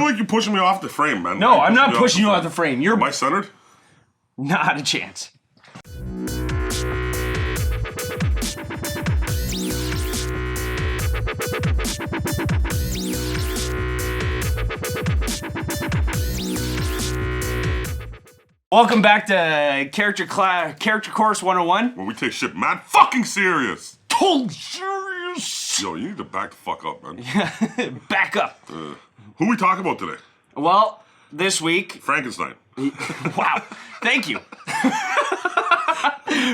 feel like you're pushing me off the frame, man. No, I'm not pushing you off the frame. Am I centered? Not a chance. Welcome back to Character Course 101. Where we take shit mad fucking serious. Oh, serious. Yo, you need to back the fuck up, man. Back up. Who we talking about today? Well, this week... Frankenstein. Wow. Thank you.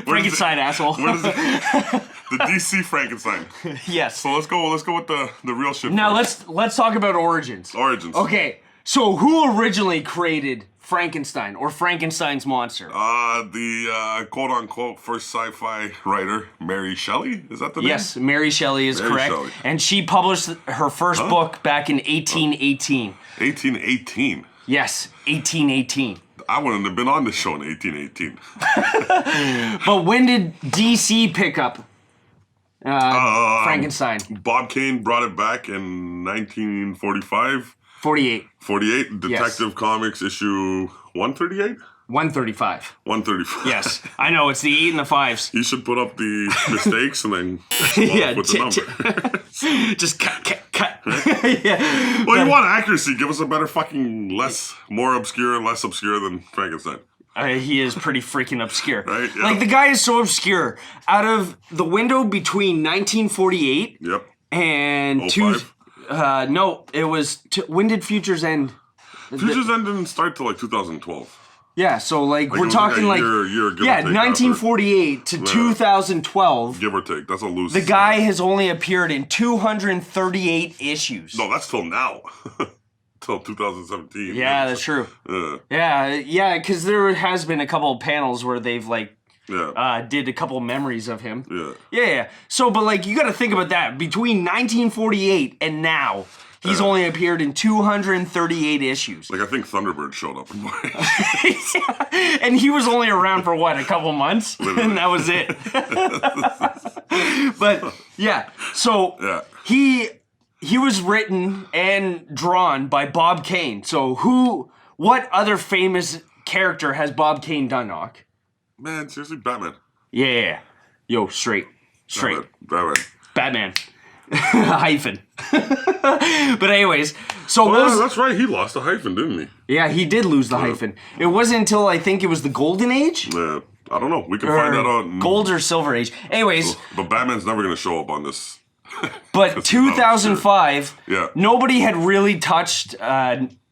Frankenstein, asshole. What is it? The DC Frankenstein. Yes. So let's go with the real shit. Now first. let's talk about origins. Origins. Okay. So who originally created Frankenstein or Frankenstein's monster? The quote-unquote first sci-fi writer, Mary Shelley? Is that the name? Yes, Mary Shelley is correct. Shelley. And she published her first book back in 1818. 1818? Yes, 1818. I wouldn't have been on the show in 1818. But when did DC pick up Frankenstein? Bob Kane brought it back in 1945. 48. 48, Detective Comics issue 138? 135. 135. Yes, I know, it's the 8 and the 5s. You should put up the mistakes and then Yeah, with the number. Just cut. Yeah. Well, you want accuracy. Give us a better fucking more obscure and less obscure than Frankenstein. He is pretty freaking obscure. Right? Yeah. Like, the guy is so obscure. Out of the window between 1948 and 05? No, it was... when did Futures end? Futures End didn't start till like 2012. Yeah, so like we're it was talking like like... year, give or yeah, take 1948 to 2012. Give or take. That's a loose... The guy has only appeared in 238 issues. No, that's till now. Till 2017. Yeah, that's true. Yeah, because there has been a couple of panels where they've like did a couple of memories of him. Yeah. So, but like you got to think about that. Between 1948 and now, he's only appeared in 238 issues. Like I think Thunderbird showed up in one. And he was only around for what, a couple months, and that was it. But yeah, so he was written and drawn by Bob Kane. So what other famous character has Bob Kane done, Nock? Man, seriously, Batman. Yeah. Yo, straight. Batman. Hyphen. But anyways, so that's right, he lost a hyphen, didn't he? Yeah, he did lose the hyphen. It wasn't until I think it was the Golden Age? Yeah, I don't know. We can find that out. Gold or Silver Age. Anyways. But Batman's never going to show up on this. But 2005, nobody had really touched,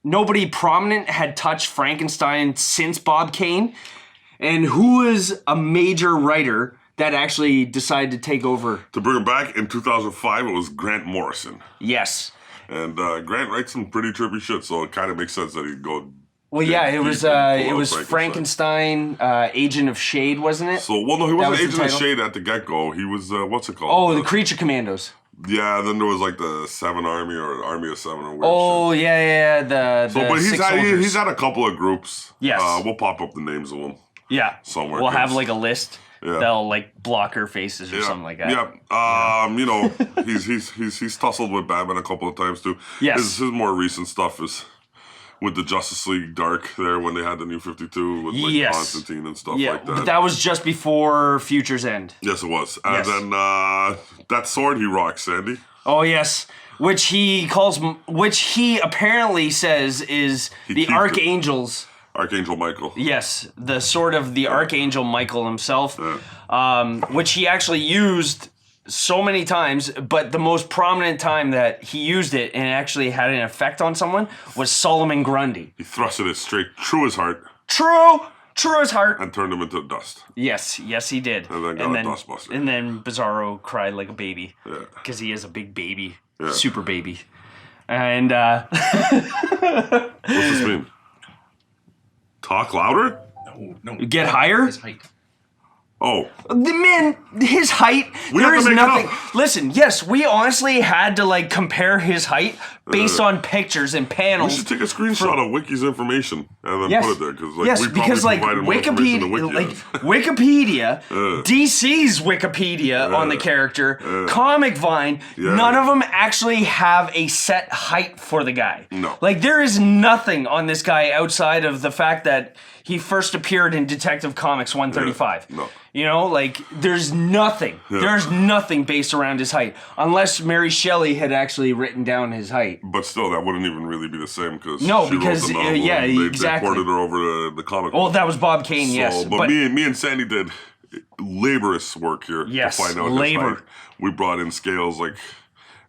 nobody prominent had touched Frankenstein since Bob Kane. And who is a major writer that actually decided to take over? To bring him back in 2005, it was Grant Morrison. Yes. And Grant writes some pretty trippy shit, so it kind of makes sense that he'd go... Well, yeah, it was Frankenstein, Agent of Shade, wasn't it? So, well, no, he wasn't Agent of Shade at the get-go. He was, what's it called? Oh, the Creature Commandos. Yeah, then there was like the Seven Army or Army of Seven or weird shit. Yeah, but he's had a couple of groups. Yes. We'll pop up the names of them. Yeah. Somewhere. We'll have like a list. Yeah. They'll like block her faces or something like that. Yeah. You know, he's tussled with Batman a couple of times too. Yes. His more recent stuff is with the Justice League Dark there when they had the New 52 with like Constantine and stuff like that. But that was just before Future's End. Yes, it was. And then that sword he rocks, Sandy. Oh yes. Which he apparently says is the Archangel's. Archangel Michael. Yes, the sword of the Archangel Michael himself, which he actually used so many times, but the most prominent time that he used it and actually had an effect on someone was Solomon Grundy. He thrusted it straight through his heart. True as heart. And turned him into dust. Yes, he did. And then got a dustbuster. And then Bizarro cried like a baby. Yeah. Because he is a big baby. Yeah. Super baby. And, what's this mean? Talk louder? No. Get higher? His height. Oh. The man, his height, there is nothing. Listen, yes, we honestly had to like compare his height based on pictures and panels. We should take a screenshot of Wiki's information and then put it there because like Wikipedia, DC's Wikipedia on the character, Comic Vine, none of them actually have a set height for the guy. No. Like there is nothing on this guy outside of the fact that he first appeared in Detective Comics 135. No. You know, like, there's nothing. Yeah. There's nothing based around his height. Unless Mary Shelley had actually written down his height. But still, that wouldn't even really be the same because she wrote the novel they ported her over to the comic book. Oh, that was Bob Kane, yes. But me and Sandy did laborious work here to find out his height. We brought in scales, like,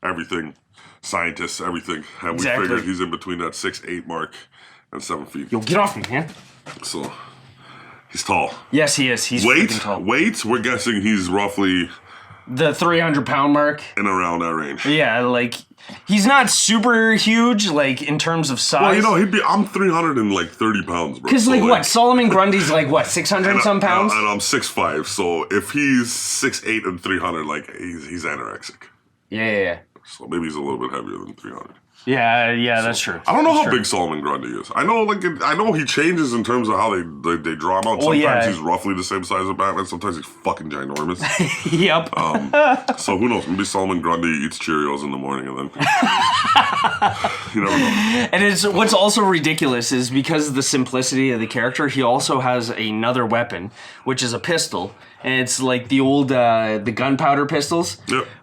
everything. Scientists, everything. And we figured he's in between that 6'8" mark and 7 feet. Yo, get off me, man. So... he's tall. Yes, he is. He's freaking tall. Weight, we're guessing he's roughly... the 300-pound mark? In around that range. Yeah, like, he's not super huge, like, in terms of size. Well, you know, I'm 330 pounds, bro. Because, so, like, what, Solomon Grundy's, like, what, 600 and some pounds? And I'm 6'5", so if he's 6'8" and 300, like, he's anorexic. Yeah. So maybe he's a little bit heavier than 300. Yeah, that's true. I don't know how big Solomon Grundy is. I know he changes in terms of how they draw him out. Sometimes he's roughly the same size as Batman. Sometimes he's fucking ginormous. Yep. So who knows? Maybe Solomon Grundy eats Cheerios in the morning and then you never know. And what's also ridiculous is because of the simplicity of the character, he also has another weapon, which is a pistol. And it's like the old the gunpowder pistols,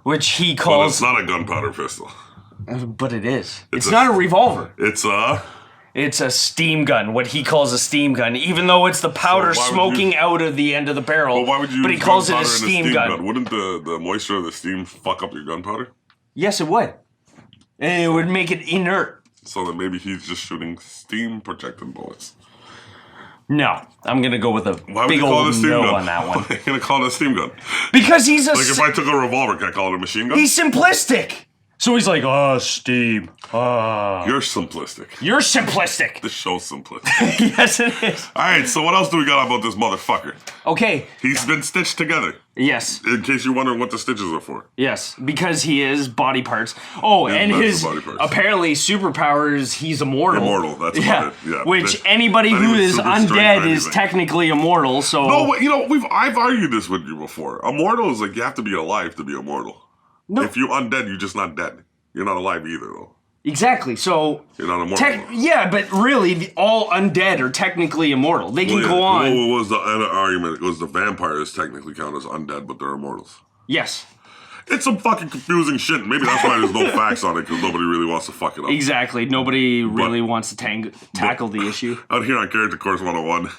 which he calls. Well, it's not a gunpowder pistol. But it is. It's not a revolver. It's a steam gun, what he calls a steam gun, even though it's the powder smoking out of the end of the barrel. Well, why would you but he calls it a steam gun. Wouldn't the moisture of the steam fuck up your gunpowder? Yes, it would. And it would make it inert. So then maybe he's just shooting steam-protected bullets. No, I'm going to go with a big old no on that one. Why are you going to call it a steam gun? Because he's a... like if I took a revolver, can I call it a machine gun? He's simplistic. So he's like, steam. You're simplistic. You're simplistic. This show's simplistic. Yes, it is. All right, so what else do we got about this motherfucker? Okay. He's been stitched together. Yes. In case you're wondering what the stitches are for. Yes, because he is body parts. Oh, and his apparently superpower is he's immortal. Immortal, that's about it. Yeah. Which anybody who is undead is technically immortal, so... No, you know, I've argued this with you before. Immortal is like you have to be alive to be immortal. No. If you're undead, you're just not dead. You're not alive either, though. Exactly. So you're not immortal. Yeah, but really, all undead are technically immortal. They can go on. What was the other argument? It was the vampires technically count as undead, but they're immortals. Yes. It's some fucking confusing shit. Maybe that's why there's no facts on it, because nobody really wants to fuck it up. Exactly. Nobody really wants to tackle the issue. Out here on Character Course 101,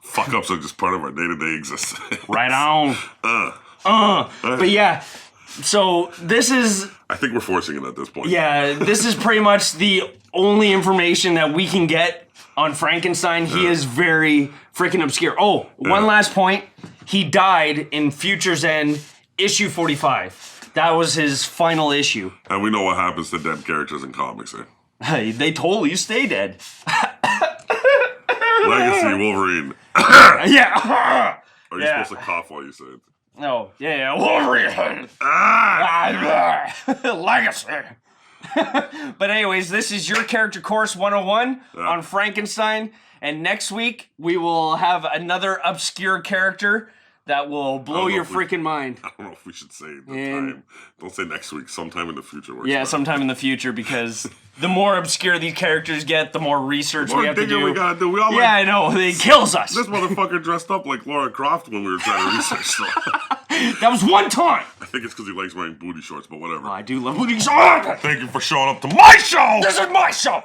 fuck-ups are just part of our day-to-day existence. Right on. But yeah... so this is... I think we're forcing it at this point. Yeah, this is pretty much the only information that we can get on Frankenstein. He is very freaking obscure. Oh, one last point. He died in Future's End, issue 45. That was his final issue. And we know what happens to dead characters in comics, eh? Hey, they totally stay dead. Legacy Wolverine. Yeah. Are you supposed to cough while you say it? No, Wolverine. Legacy. But anyways, this is your Character Course 101 on Frankenstein. And next week, we will have another obscure character that will blow your freaking mind. I don't know if we should say the time. Don't say next week. Sometime in the future. Sometime in the future, because the more obscure these characters get, the more research we have to do. We gotta do. We all I know. It kills us. This motherfucker dressed up like Laura Croft when we were trying to research stuff. That was one time. I think it's because he likes wearing booty shorts, but whatever. I do love booty shorts. Thank you for showing up to my show. This is my show.